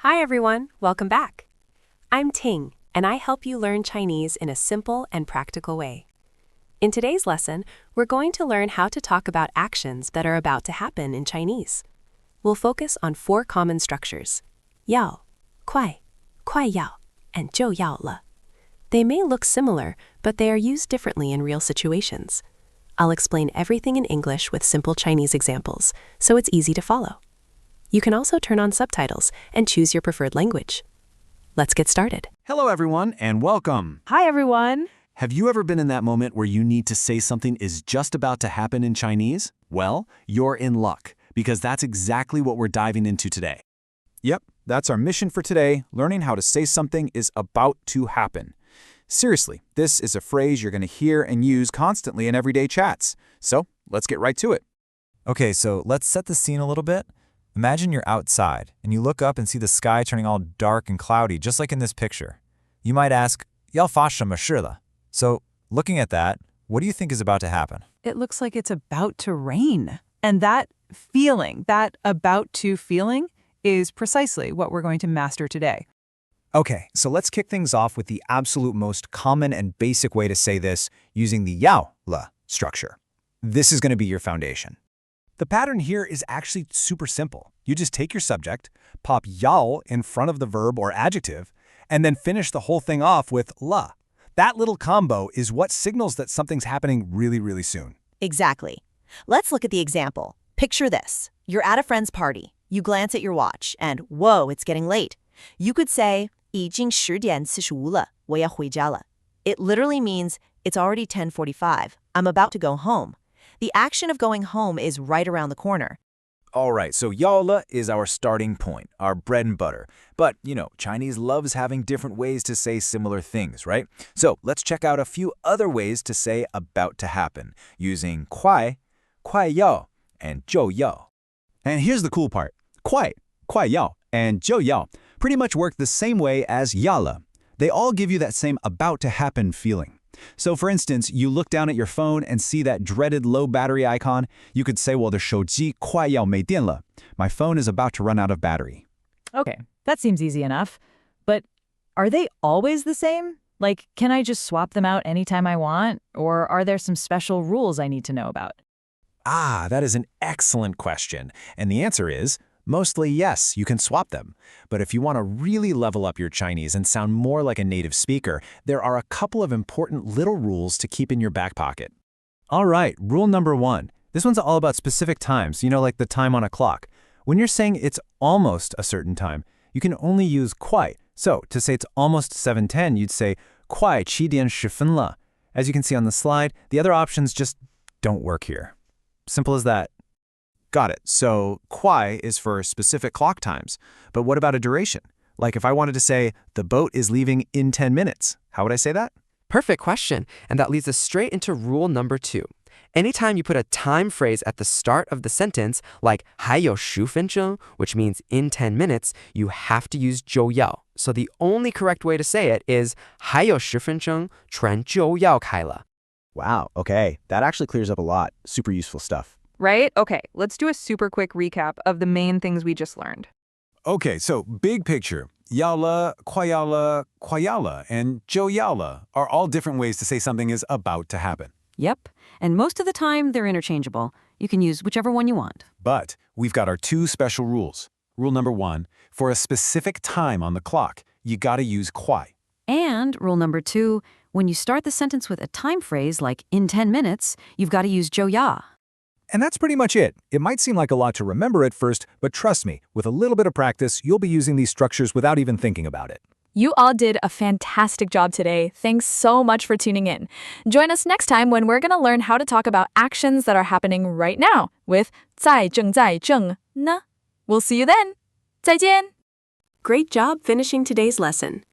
Hi everyone, welcome back. I'm Ting, and I help you learn Chinese in a simple and practical way. In today's lesson, we're going to learn how to talk about actions that are about to happen in Chinese. We'll focus on 4 common structures: 要, 快, 快要, and 就要了. They may look similar, but they are used differently in real situations. I'll explain everything in English with simple Chinese examples, so it's easy to follow. You can also turn on subtitles and choose your preferred language. Let's get started. Hello, everyone, and welcome. Hi, everyone. Have you ever been in that moment where you need to say something is just about to happen in Chinese? Well, you're in luck, because that's exactly what we're diving into today. Yep, that's our mission for today, learning how to say something is about to happen. Seriously, this is a phrase you're going to hear and use constantly in everyday chats. So let's get right to it. Okay, so let's set the scene a little bit. Imagine you're outside, and you look up and see the sky turning all dark and cloudy, just like in this picture. You might ask, 要发什么事了? So, looking at that, what do you think is about to happen? It looks like it's about to rain. And that feeling, that about to feeling, is precisely what we're going to master today. Okay, so let's kick things off with the absolute most common and basic way to say this using the 要了 structure. This is going to be your foundation. The pattern here is actually super simple. You just take your subject, pop 要 in front of the verb or adjective, and then finish the whole thing off with 了. That little combo is what signals that something's happening really, really soon. Exactly. Let's look at the example. Picture this. You're at a friend's party. You glance at your watch, and whoa, it's getting late. You could say, 已经10点45了，我要回家了. It literally means, it's already 10:45. I'm about to go home. The action of going home is right around the corner. All right, so 要了 is our starting point, our bread and butter. But, Chinese loves having different ways to say similar things, right? So let's check out a few other ways to say about to happen, using 快, 快要, and 就要. And here's the cool part. 快, 快要, and 就要pretty much work the same way as 要了. They all give you that same about to happen feeling. So for instance, you look down at your phone and see that dreaded low battery icon. You could say, well, the 手机快要没电了. My phone is about to run out of battery. Okay, that seems easy enough. But are they always the same? Like, can I just swap them out anytime I want? Or are there some special rules I need to know about? That is an excellent question. And the answer is, mostly yes, you can swap them. But if you want to really level up your Chinese and sound more like a native speaker, there are a couple of important little rules to keep in your back pocket. All right, rule number 1. This one's all about specific times, like the time on a clock. When you're saying it's almost a certain time, you can only use 快. So to say it's almost 7:10, you'd say 快7点10分了. As you can see on the slide, the other options just don't work here. Simple as that. Got it. So 快 is for specific clock times. But what about a duration? Like if I wanted to say, the boat is leaving in 10 minutes, how would I say that? Perfect question. And that leads us straight into rule number 2. Anytime you put a time phrase at the start of the sentence, like 还有10分钟, which means in 10 minutes, you have to use 就要. So the only correct way to say it is 还有10分钟，船就要开了. Wow, okay. That actually clears up a lot. Super useful stuff. Right? Okay, let's do a super quick recap of the main things we just learned. Okay, so big picture. 要了, 快要了, 快要了, and 就要了 are all different ways to say something is about to happen. Yep, and most of the time they're interchangeable. You can use whichever one you want. But we've got our 2 special rules. Rule number 1, for a specific time on the clock, you gotta use 快. And rule number 2, when you start the sentence with a time phrase like in 10 minutes, you've got to use 就要. And that's pretty much it. It might seem like a lot to remember at first, but trust me, with a little bit of practice, you'll be using these structures without even thinking about it. You all did a fantastic job today. Thanks so much for tuning in. Join us next time when we're going to learn how to talk about actions that are happening right now with 在正在正呢. We'll see you then. 再见. Great job finishing today's lesson.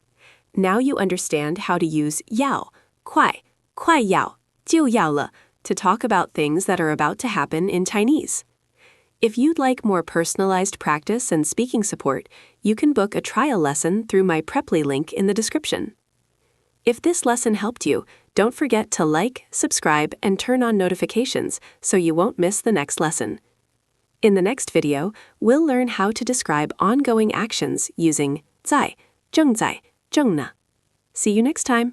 Now you understand how to use 要, 快, 快要, 就要了 to talk about things that are about to happen in Chinese. If you'd like more personalized practice and speaking support, you can book a trial lesson through my Preply link in the description. If this lesson helped you, don't forget to like, subscribe, and turn on notifications so you won't miss the next lesson. In the next video, we'll learn how to describe ongoing actions using 在, 正在, 正呢. See you next time.